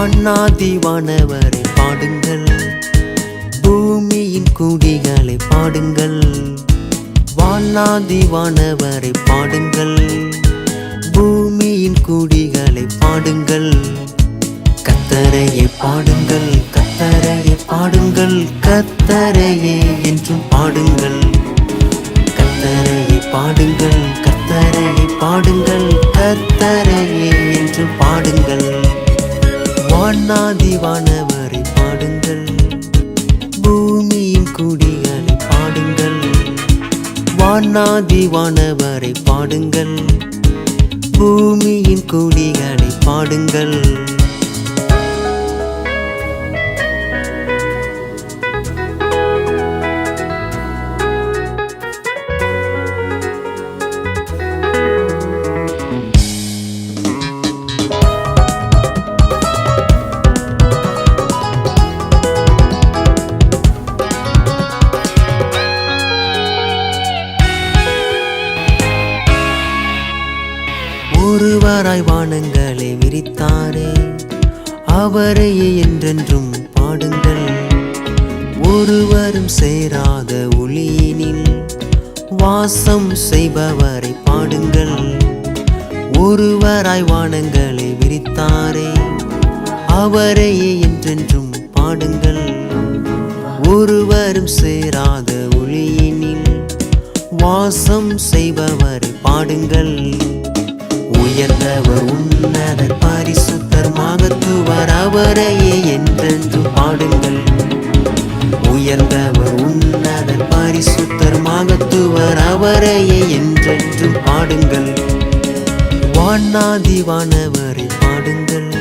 வானாதி வானவரை பாடுங்கள், பூமியின் குடிகளை பாடுங்கள். வானாதி வானவரை பாடுங்கள், பூமியின் குடிகளை பாடுங்கள். கர்த்தரையே பாடுங்கள், கர்த்தரையே பாடுங்கள், கர்த்தரையே என்றும் பாடுங்கள். கர்த்தரையே பாடுங்கள், கர்த்தரையே பாடுங்கள், கர்த்தரையே என்றும் பாடுங்கள். வானாதி வானவரை பாடுங்கள், பூமியின் குடிகளை பாடுங்கள். வானாதி வானவரை பாடுங்கள், பூமியின் குடிகளை பாடுங்கள். ஒருவராய் வானங்களை விரித்தாரே, அவரையே என்றென்றும் பாடுங்கள். ஒருவரும் சேராத ஒளியினில் வாசம் செய்பவரை பாடுங்கள். ஒருவராய் வானங்களை விரித்தாரே, அவரையே என்றென்றும் பாடுங்கள். ஒருவரும் சேராத ஒளியினில் வாசம் செய்பவரை பாடுங்கள். உயர்ந்தவர் உன்னதர் பரிசுத்தர் மகத்துவர், அவரையே என்றென்றும் பாடுங்கள். உயர்ந்தவர் உன்னதர் பரிசுத்தர் மகத்துவர், அவரையே என்றென்றும் பாடுங்கள். வானாதி வானவரை பாடுங்கள்,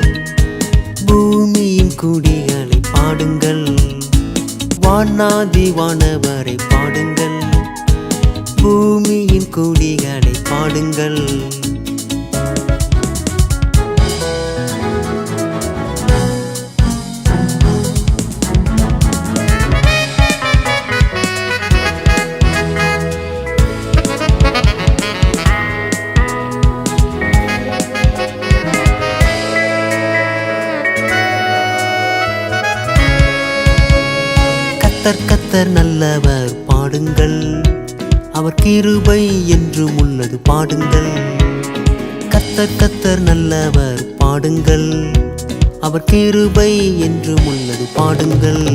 பூமியின் குடிகளை பாடுங்கள். வானாதி வானவரை பாடுங்கள், பூமியின் குடிகளை பாடுங்கள். கர்த்தர் கர்த்தர் நல்லவர் பாடுங்கள், அவர் கிருபை என்றும் உள்ளது பாடுங்கள். கர்த்தர் கர்த்தர் நல்லவர் பாடுங்கள், அவர் கிருபை என்றும் உள்ளது பாடுங்கள்.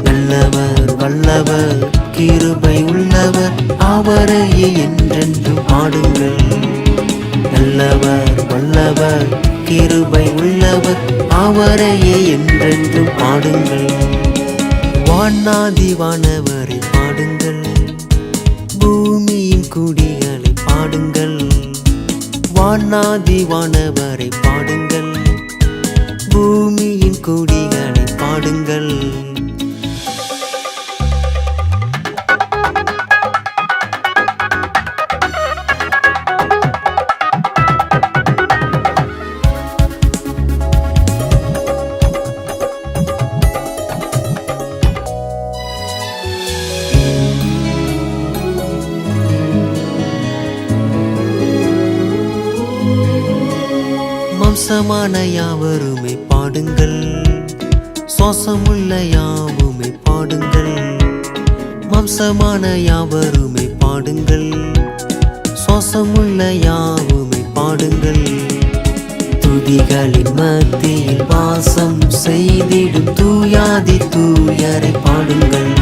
நல்லவர் வல்லவர் கிருபை உள்ளவர், அவரையே என்றென்றும் பாடுங்கள். நல்லவர் வல்லவர் கிருபை உள்ளவர், அவரையே என்றென்றும் பாடுங்கள். வானாதி வானவரை பாடுங்கள், பூமியின் குடிகளை பாடுங்கள். வானாதி வானவரை பாடுங்கள், பூமியின் குடிகளை பாடுங்கள். மாம்சமான யாவருமே பாடுங்கள், சுவாசமுள்ள யாவுமே பாடுங்கள். மாம்சமான யாவருமே பாடுங்கள், சுவாசமுள்ள யாவுமே பாடுங்கள். துதிகளின் மத்தியில் வாசம் செய்திடும் தூயாதி தூயரை பாடுங்கள்.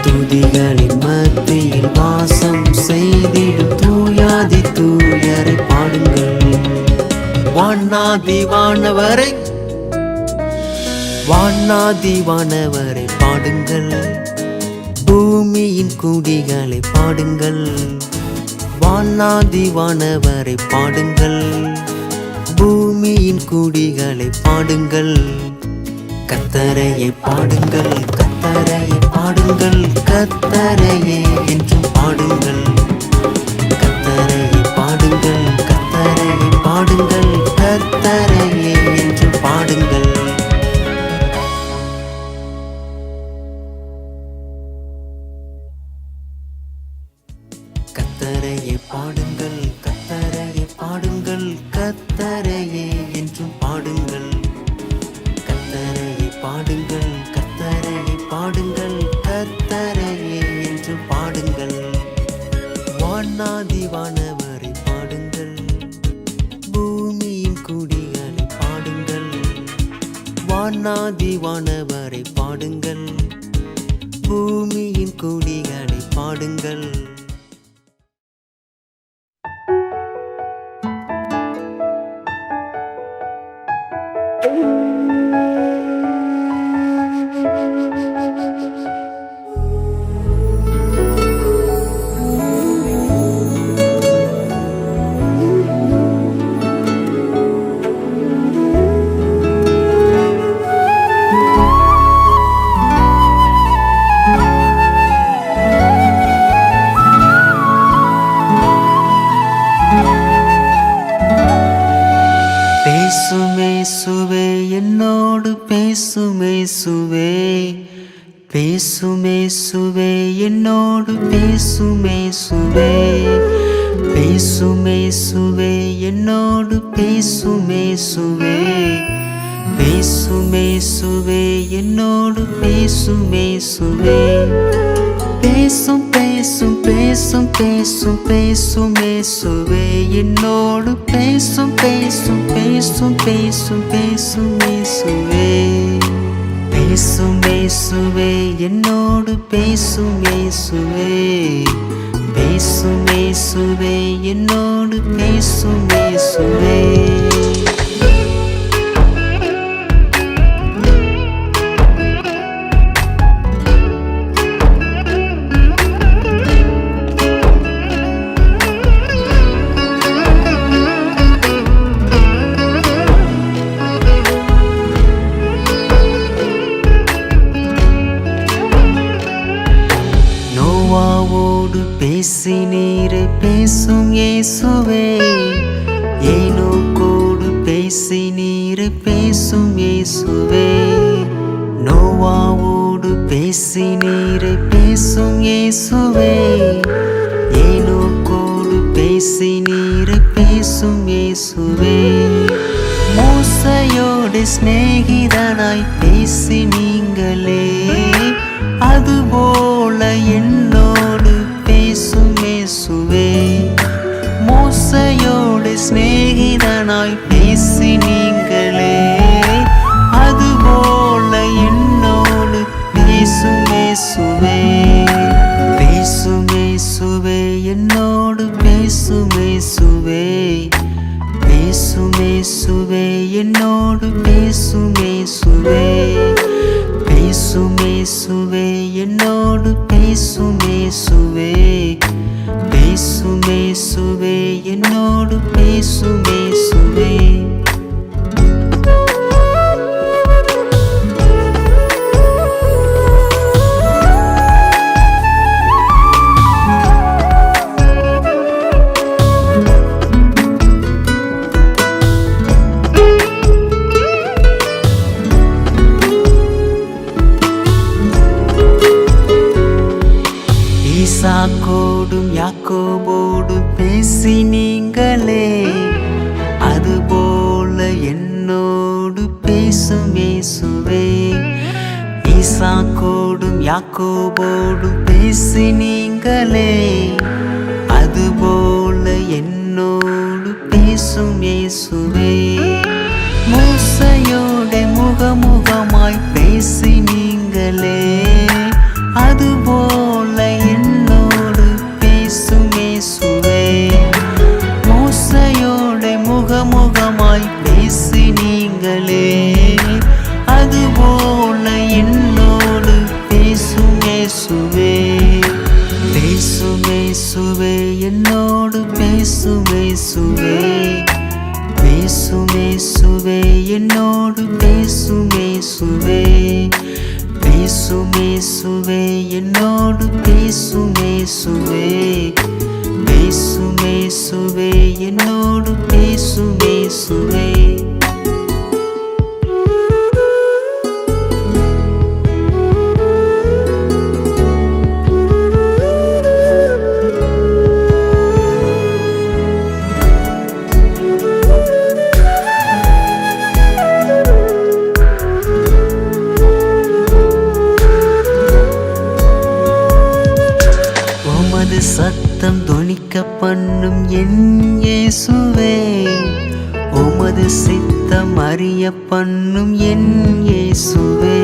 துதிகளின் மத்தியில் வாசம் செய்திடும் தூயாதி தூயரை பாடுங்கள். வானாதி வானவரை வானாதி வானவரை பாடுங்கள், பூமியின் குடிகளை பாடுங்கள். வானாதி வானவரை பாடுங்கள், பூமியின் குடிகளை பாடுங்கள். கர்த்தரையே பாடுங்கள், கர்த்தரையே பாடுங்கள், கர்த்தரையே என்றும் பாடுங்கள். கர்த்தரையே பாடுங்கள், கர்த்தரையே பாடுங்கள், கர்த்தரையே என்றும் பாடுங்கள். கர்த்தரையே பாடுங்கள், கர்த்தரையே பாடுங்கள், கர்த்தரையே என்றும் பாடுங்கள். வானாதிவானவரை பாடுங்கள், பூமியின் குடிகளை பாடுங்கள். வானாதிவானவரை பாடுங்கள், பூமியின் குடிகளை பாடுங்கள். பேசுமேசுவே என்னோடு பேசுமேசுவே, பேசுமேசுவே என்னோடு பேசுமேசுவே, பேசுமேசுவே என்னோடு பேசுமேசுவே, பேசுமேசுவே என்னோடு பேசுமேசுவே. பேசும் பேசும் பேசும் பேசும் பேசுமேசுவே என்னோடு பேசும் பேசும் பேசும் பேசும் பேசுமேசுவே, பேசுமேசுவே என்னோடு பேசுமேசுவே, பேசுமேசுவே என்னோடு பேசுமேசுவே. பேசினீரே பேசும் இயேசுவே, ஏனோக்கோடு பேசினீரே பேசும் இயேசுவே, நோவாவோடு பேசினீரே பேசும் இயேசுவே, ஏனோக்கோடு பேசினீரே பேசும் இயேசுவே. மோசையோடு சிநேகிதனாய் பேசினீங்களே, அதுபோல என்னோடு பேசுமேசுவே. மோசையோடு சிநேகிதனாய் பேசினீங்களே, அதுபோல என்னோடு பேசுமேசுவே. பேசுமேசுவே என்னோடு பேசுமேசுவே, பேசுமேசுவே என்னோடு பேசுமேசுவே, பேசுமேசுவே என்னோடு பேசுமேசுவே, பேசுமேசுவே என்னோடு பேசுமேசுவே. ஈசாக்கோடும் யாக்கோபோடும் பேசினீங்களே, அதுபோல என்னோடு பேசுமேசுவே. ஈசாக்கோடும் யாக்கோபோடும் பேசினீங்களே, அதுபோல என்னோடு பேசுமேசுவே. மோசையோடு முகமுகமாய் பேசினீங்களே, அதுபோல என்னோடு பேசுமேசுவே. மோசையோடு முகமுகமாய் பேசினீங்களே, அதுபோல என்னோடு பேசுமேசுவே. பேசுமேசுவே என்னோடு பேசுமேசுவே, பேசுமேசுவே என்னோடு பேசுமேசுவே, பேசுமேசுவே என்னோடு பேசுமேசுவே, பேசுமேசுவே என்னோடு பேசுமேசுவே. உமது சத்தம் தொனிக்க பண்ணும் என் இயேசுவே, உமது சித்தம் அறிய பண்ணும் என் இயேசுவே,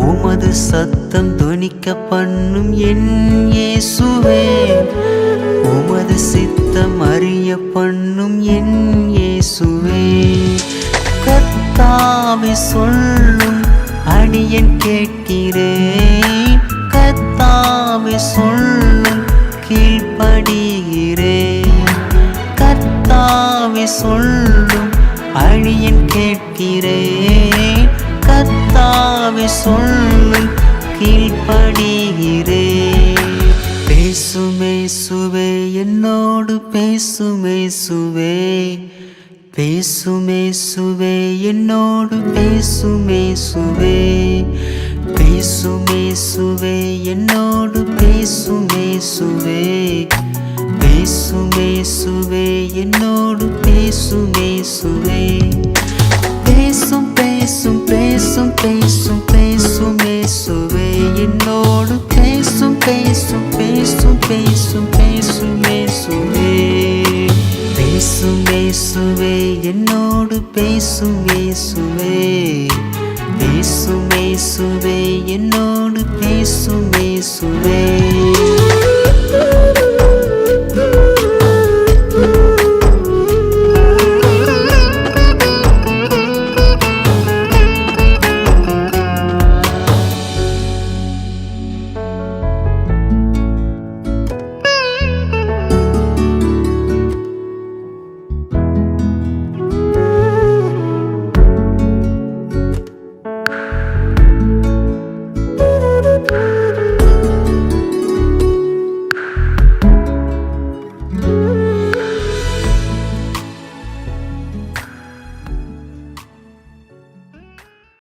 உமது சத்தம் தொனிக்க பண்ணும் என் இயேசுவே, உமது சித்தம் அறிய பண்ணும் என் இயேசுவே. கர்த்தாவே சொல்லும் அடியேன் கேட்கிறேன், கர்த்தாவே சொல்லும் கீழ்ப்படிகிறேன், கர்த்தாவே சொல்லும் அடியேன் கேட்கிறேன், கர்த்தாவே சொல்லும் கீழ்ப்படிகிறேன். பேசுமேசுவே என்னோடு பேசுமேசுவே, பேசுமேசுவே என்னோடு பேசுமேசுவே, பேசுமேசுவே என்னோடு பேசுமேசுவே, பேசுமேசுவே என்னோடு பேசுமேசுவே. பேசும் பேசும் பேசும் பேசும் பேசுமேசுவே என்னோடு பேசும் பேசும் பேசும் பேசும் பேசுமேசுவே, பேசுமேசுவே என்னோடு பேசுமேசுவே, பேசுமேசுவே என்னோடு பேசுமேசுவே.